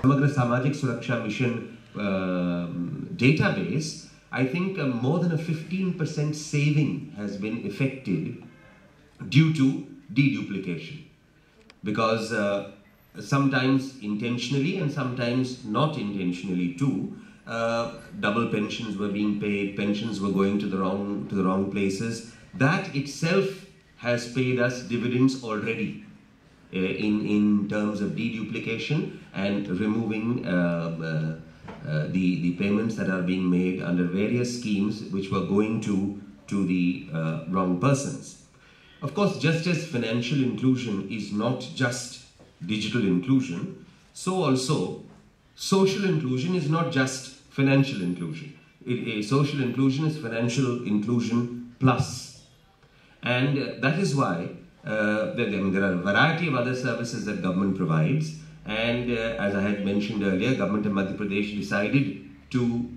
SAMAGRA Samajik Suraksha Mission database, I think more than a 15% saving has been effected due to deduplication. Because sometimes intentionally and sometimes not intentionally too, double pensions were being paid, pensions were going to the wrong places. That itself has paid us dividends already in terms of deduplication and removing the payments that are being made under various schemes which were going to the wrong persons. Of course, just as financial inclusion is not just digital inclusion, so also social inclusion is not just financial inclusion. Social inclusion is financial inclusion plus. And that is why there are a variety of other services that government provides. And as I had mentioned earlier, government of Madhya Pradesh decided to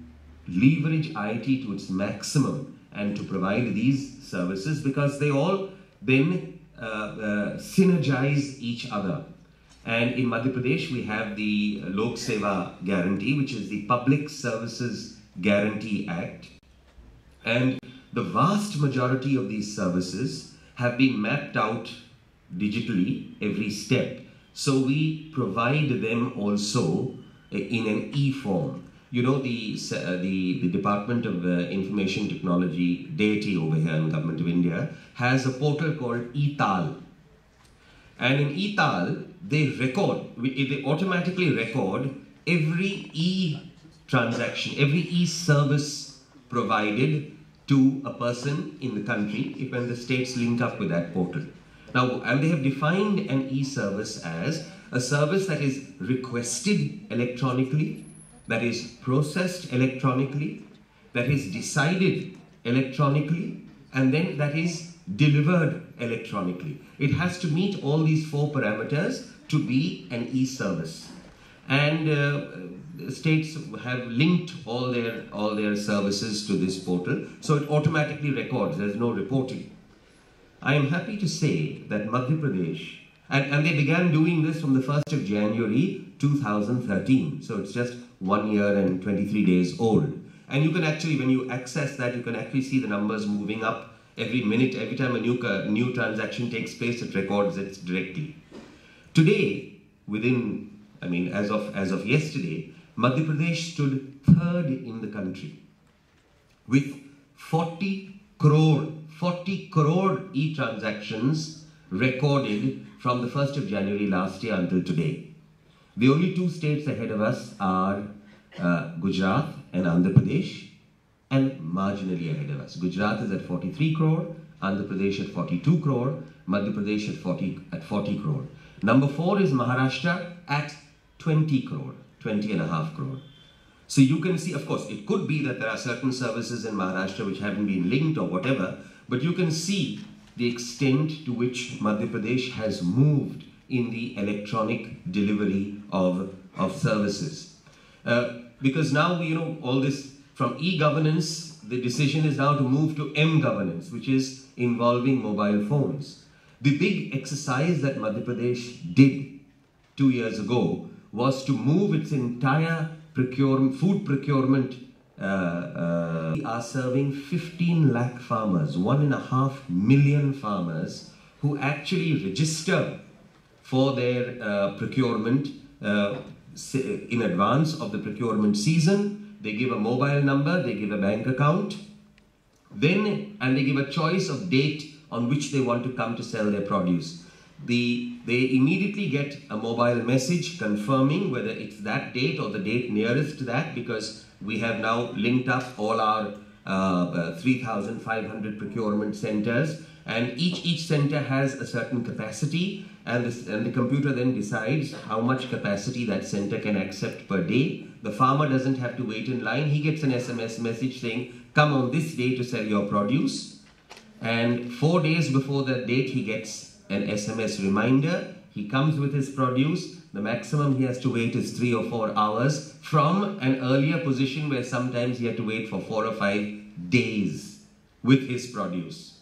leverage IT to its maximum and to provide these services because they all then synergize each other. And in Madhya Pradesh, we have the Lok Seva Guarantee, which is the Public Services Guarantee Act. And the vast majority of these services have been mapped out digitally every step. So we provide them also in an e-form. You know, the Department of Information Technology, DeSa over here in Government of India, has a portal called e-Tal. And in e-Tal, they automatically record every e-transaction, every e-service provided to a person in the country when the states link up with that portal. Now, and they have defined an e-service as a service that is requested electronically, that is processed electronically, that is decided electronically, and then that is delivered electronically. It has to meet all these 4 parameters to be an e-service. And states have linked all their services to this portal, so it automatically records. There's no reporting. I am happy to say that Madhya Pradesh, and they began doing this from the 1st of January 2013, so it's just 1 year and 23 days old. And you can actually, when you access that, you can actually see the numbers moving up every minute. Every time a new transaction takes place, it records it directly. Today, as of yesterday, Madhya Pradesh stood 3rd in the country with 40 crore e-transactions recorded from the 1st of January last year until today. The only 2 states ahead of us are Gujarat and Andhra Pradesh, and marginally ahead of us. Gujarat is at 43 crore, Andhra Pradesh at 42 crore, Madhya Pradesh at 40 crore. Number 4 is Maharashtra at 20 crore, 20.5 crore. So you can see, of course, it could be that there are certain services in Maharashtra which haven't been linked or whatever, but you can see the extent to which Madhya Pradesh has moved in the electronic delivery of services. Because now, all this from e-governance, the decision is now to move to M-governance, which is involving mobile phones. The big exercise that Madhya Pradesh did 2 years ago was to move its entire food procurement. We are serving 15 lakh farmers, 1.5 million farmers who actually register for their procurement in advance of the procurement season. They give a mobile number, they give a bank account, and they give a choice of date on which they want to come to sell their produce. They immediately get a mobile message confirming whether it's that date or the date nearest to that, because we have now linked up all our 3,500 procurement centers, and each center has a certain capacity, and the computer then decides how much capacity that center can accept per day. The farmer doesn't have to wait in line. He gets an SMS message saying, come on this day to sell your produce. And 4 days before that date, he gets an SMS reminder. He comes with his produce. The maximum he has to wait is 3 or 4 hours from an earlier position where sometimes he had to wait for 4 or 5 days with his produce.